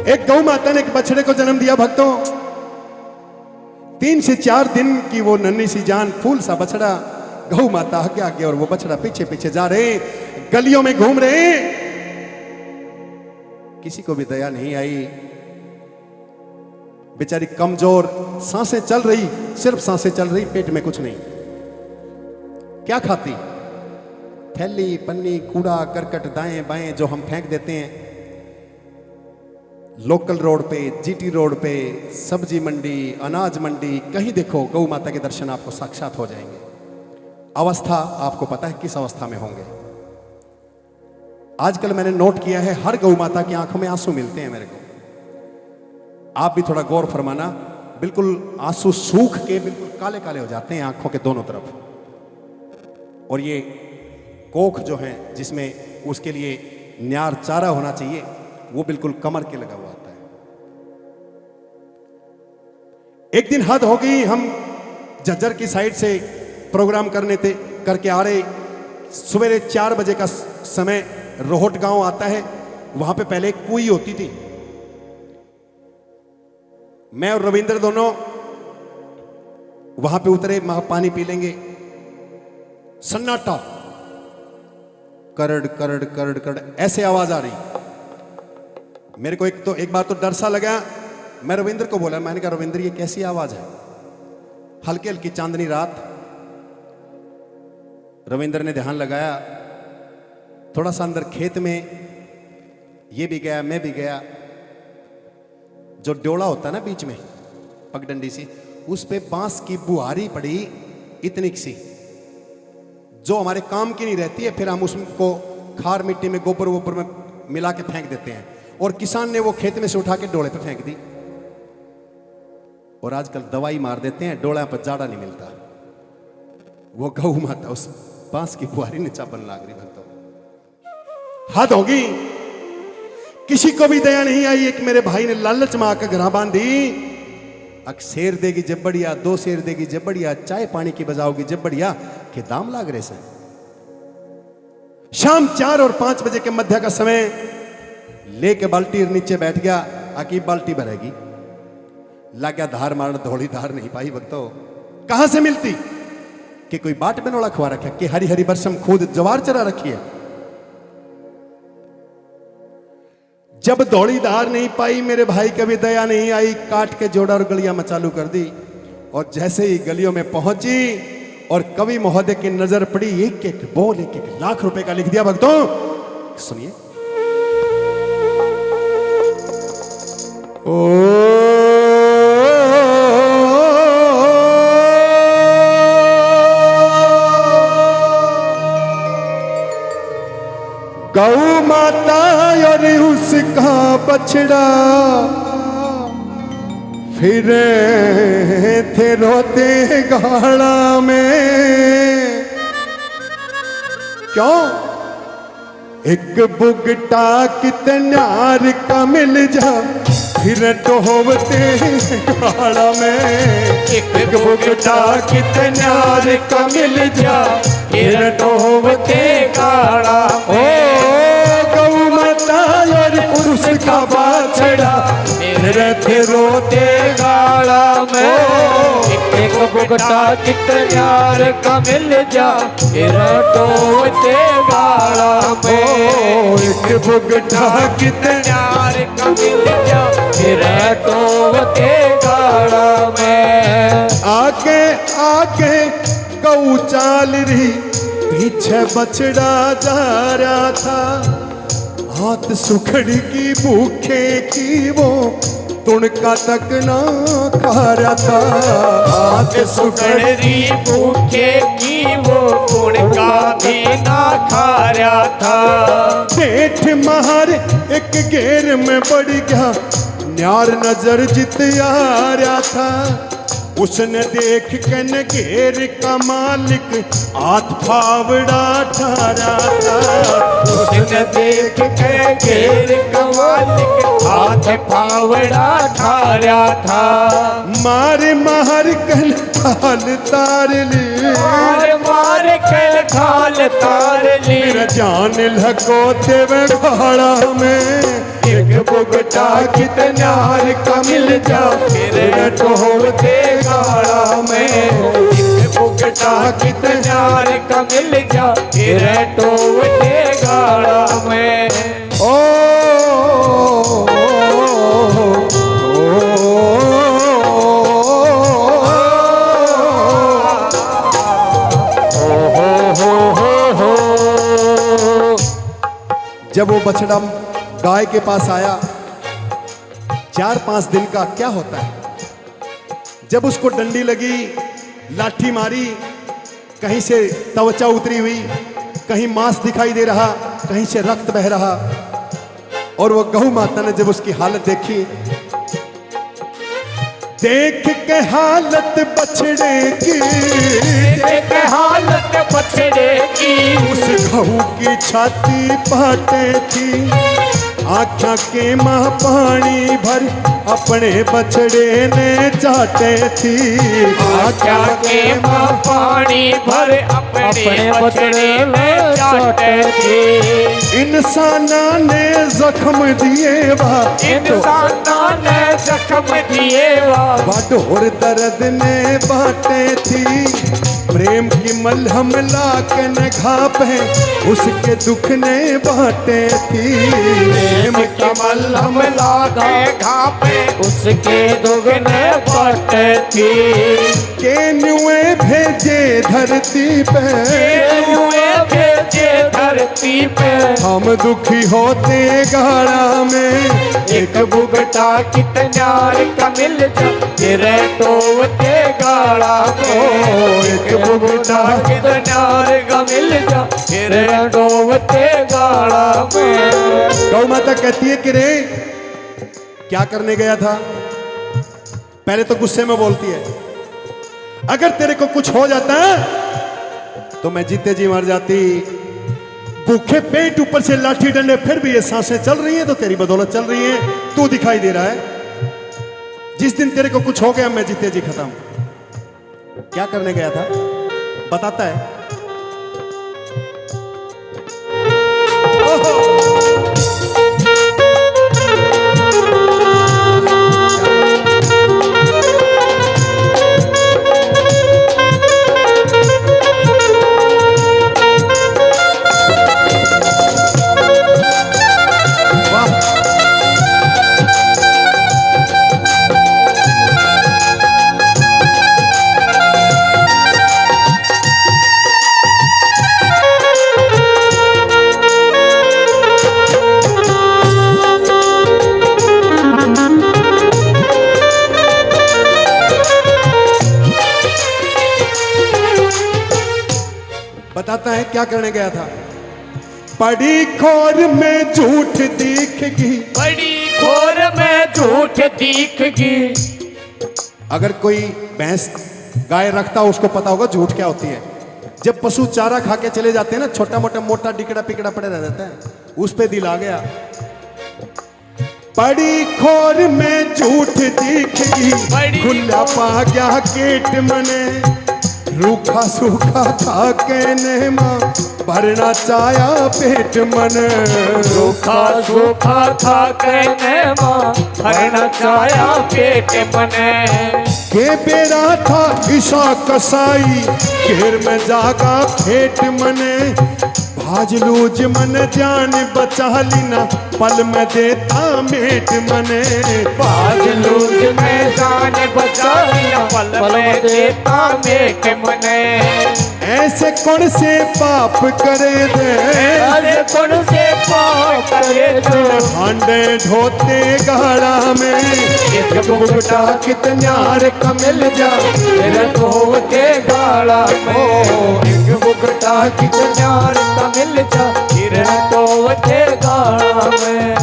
एक गौ माता ने एक बछड़े को जन्म दिया भक्तों। 3 से 4 दिन की वो नन्ही सी जान, फूल सा बछड़ा, गौ माता आगे आगे और वो बछड़ा पीछे पीछे जा रहे, गलियों में घूम रहे। किसी को भी दया नहीं आई। बेचारी कमजोर, सांसें चल रही, सिर्फ सांसें चल रही, पेट में कुछ नहीं। क्या खाती? थैली, पन्नी, कूड़ा करकट दाएं बाएं जो हम फेंक देते हैं लोकल रोड पे, जीटी रोड पे, सब्जी मंडी, अनाज मंडी, कहीं देखो गौ माता के दर्शन आपको साक्षात हो जाएंगे। अवस्था आपको पता है किस अवस्था में होंगे। आजकल मैंने नोट किया है हर गौ माता की आंखों में आंसू मिलते हैं मेरे को। आप भी थोड़ा गौर फरमाना, बिल्कुल आंसू सूख के बिल्कुल काले काले हो जाते हैं आंखों के दोनों तरफ। और ये कोख जो है जिसमें उसके लिए न्यार चारा होना चाहिए, वो बिल्कुल कमर के लगा हुआ आता है। एक दिन हद हो गई, हम झज्जर की साइड से प्रोग्राम करके आ रहे। सवेरे 4 बजे का समय, रोहट गांव आता है, वहां पे पहले एक कुई होती थी। मैं और रविंद्र दोनों वहां पे उतरे, पानी पी लेंगे। सन्नाटा, करड़ करड़ करड़ करड़ ऐसे आवाज आ रही। मेरे को एक बार तो डर सा लगा। मैं रविंद्र को बोला, मैंने कहा रविंद्र ये कैसी आवाज है? हल्की हल्की चांदनी रात। रविंद्र ने ध्यान लगाया, थोड़ा सा अंदर खेत में ये भी गया, मैं भी गया। जो डोला होता है ना बीच में पगडंडी सी, उस पे बांस की बुहारी पड़ी इतनी सी, जो हमारे काम की नहीं रहती है। फिर हम उसको खार मिट्टी में गोबर वोबर में मिला के फेंक देते हैं। और किसान ने वो खेत में से उठा के डोले पे फेंक दी। और आजकल दवाई मार देते हैं, डोला पर जाड़ा नहीं मिलता। वो गौ माता उस बांस की बुहारी ने चापन लाग रही। भक्तों हद होगी, किसी को भी दया नहीं आई। एक मेरे भाई ने लालच में आकर घरा बांधी। अक शेर देगी जब बढ़िया, 2 शेर देगी जब बढ़िया, चाय पानी की बजाओगी जब बढ़िया, के दाम लाग रहे से। शाम 4 और 5 बजे के मध्य का समय, लेके बाल्टी नीचे बैठ गया। आकी बाल्टी भरेगी, लग गया धार मारना। धोड़ी धार नहीं पाई भक्तों, कहां से मिलती? कि कोई बाट बनोड़ा खुआ रखा, कि हरी हरी बरसम खुद जवार चरा रखी है। जब दौड़ी धार नहीं पाई, मेरे भाई कभी दया नहीं आई, काट के जोड़ा और गलियां में चालू कर दी। और जैसे ही गलियों में पहुंची और कवि महोदय की नजर पड़ी, एक एक बोल 1-1 लाख रुपए का लिख दिया। भक्तों सुनिए। ओ गौ माता और उसका बछड़ा फिर थे रोते गाड़ा में। क्यों? एक बुगटा कितनार का मिल जा, फिर टोहवते गाड़ा में। एक बुगटा कितनार का मिल जा, फिर टोहवते गाड़ा। ओ गौ माता और पुरुष का बाछड़ा, फिर रोते गाड़ा में। एक बुगटा कितनार का मिल जा, फिर टोहवते गाड़ा में। एक बुगटा कितनार का मिल जा, फिर टोहवते गाड़ा में। आगे आगे गौ चाल रही, पीछे बछड़ा जा रहा था। हाथ सुखड़ की भूखे की वो तुणका तक ना खा रहा था। हाथ सुखड़ की भूखे की वो तुणका भी ना खा रहा था। पेट मार एक घेर में बढ़ गया, न्यार नजर जित आ रहा था। उसने देख के न घेर का मालिक हाथ फावड़ा ठारा था। उसने देख के घेर का मालिक हाथ फावड़ा ठारा था। मार मार कल खाल तार ली, मार मार कल खाल तार ली। मेरा जान लको तेरे घाड़ा में, एक एक बुगटा कितन्यार का मिल जा, फिर टोवते गाड़ा में। एक बुगटा कितन्यार का मिल जा, फिर टोवते गाड़ा में। ओ जब वो बछड़ा गाय के पास आया, 4-5 दिन का क्या होता है, जब उसको डंडी लगी, लाठी मारी, कहीं से त्वचा उतरी हुई, कहीं मांस दिखाई दे रहा, कहीं से रक्त बह रहा, और वो गऊ माता ने जब उसकी हालत देखी, देख के हालत बछड़े की, देख के हालत बछड़े की, उस गऊ की छाती फाटे थी, आँखा के माँ पानी भर अपने बछड़े ने चाटे थी। आँखा के माँ पानी भर अपने बछड़े में चाटे थी। इंसाना ने जख्म दिए वा, इंसाना ने जख्म दिए वा, ढोर दर्द ने बाटे थी। प्रेम की मलहम लाके न घापे, उसके दुख ने बाटे थी। प्रेम की मलहम लाके घापे, उसके दुख ने बाटे थी। केनुए भेजे धरती पे, केनुए भेजे धरती पे, हम दुखी होते गाड़ा में। एक बुगटा कितन्यार का मिल जा, फिर टोवते गाड़ा में। एक बुगटा कितन्यार का मिल जा, फिर टोवते गाड़ा में। गौ माता कहती है कि रे क्या करने गया था, पहले तो गुस्से में बोलती है, अगर तेरे को कुछ हो जाता तो मैं जीते जी मर जाती। भूखे पेट, ऊपर से लाठी डंडे, फिर भी ये सांसें चल रही हैं तो तेरी बदौलत चल रही है, तू दिखाई दे रहा है। जिस दिन तेरे को कुछ हो गया मैं जीते जी खत्म। क्या करने गया था बताता है। बताता है क्या करने गया था। बड़ी खोर में झूठ दिखेगी, बड़ी खोर में झूठ दिखेगी। अगर कोई भैंस गाय रखता हो उसको पता होगा झूठ क्या होती है। जब पशु चारा खा के चले जाते हैं ना, छोटा मोटा मोटा डिकड़ा पिकड़ा पड़े रह जाता है, उस पे दिल आ गया। बड़ी खोर में झूठ दिखेगी, खुला पा गया गेट मने, रूखा सूखा खा के नेमा भरना चाया पेट मन। रूखा सूखा खा के नेमा भरना चाया पेट मन। के बेरा था ईशा कसाई, घेर में जागा फेट मने, भाज लूज मन जान बचा लीना, पल में देता मेट मने। भाज लूज में जान बचा लीना, पल में देता मेट मने। ऐसे कौन से पाप करे दे, ऐसे कौन से पाप करे दे, हांडे ढोते गाड़ा में। एक बुगटा कितन्यार का मिल जा, फिर ढोते गाड़ा में। एक बुगटा कितन्यार का मिल जा, फिर ढोते गाड़ा में।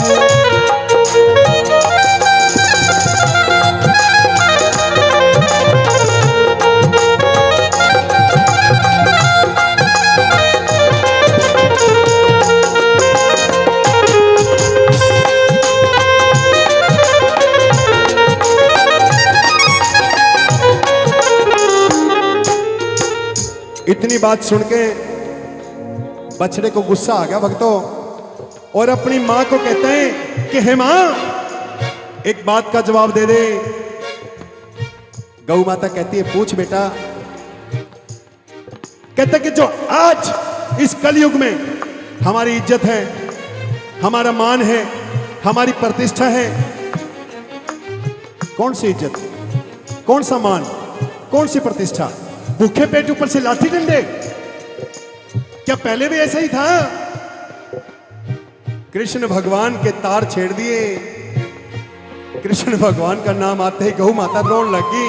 इतनी बात सुन के बछड़े को गुस्सा आ गया भक्तों, और अपनी मां को कहते हैं कि हे मां, एक बात का जवाब दे दे। गौ माता कहती है, पूछ बेटा। कहता कि जो आज इस कलयुग में हमारी इज्जत है, हमारा मान है, हमारी प्रतिष्ठा है, कौन सी इज्जत, कौन सा मान, कौन सी प्रतिष्ठा? भूखे पेट ऊपर से लाठी डंडे? क्या पहले भी ऐसा ही था? कृष्ण भगवान के तार छेड़ दिए। कृष्ण भगवान का नाम आते ही गौ माता रोने लगी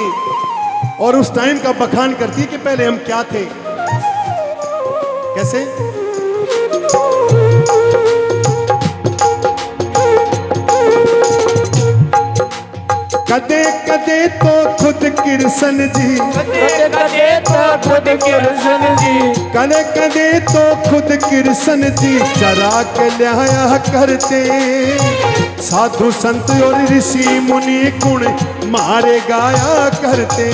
और उस टाइम का बखान करती है कि पहले हम क्या थे। कैसे? कदे कदे तो खुद कृष्ण जी, कदे कदे तो खुद कृष्ण जी, कदे कदे तो खुद कृष्ण जी चरा के लिया करते। साधु संत और ऋषि मुनि गुण मारे गाया करते।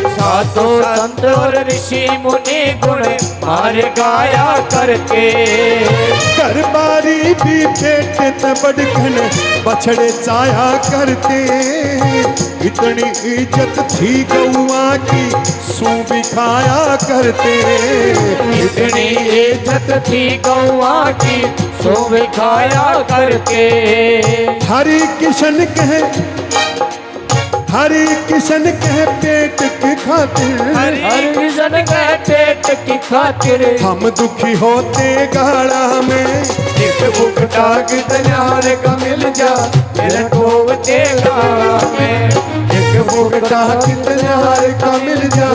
साधु संत और ऋषि मुनि गुण मारे गाया करके। घर बारी भी बेटे तबड़कन बछड़े चाया करते। इतनी इज्जत थी गौआ की सू भी खाया करते। इतनी इज्जत थी गौआ की सो भी खाया करके। हरि किशन कहे, हरि किशन कहे पेट की खातिर, हरि किशन कहे पेट की खातिर हम दुखी होते गाड़ा में। एक भुगता कितनार का मिल जा मेरे ठोवते गाड़ा में। एक भुगता कितनार का मिल जा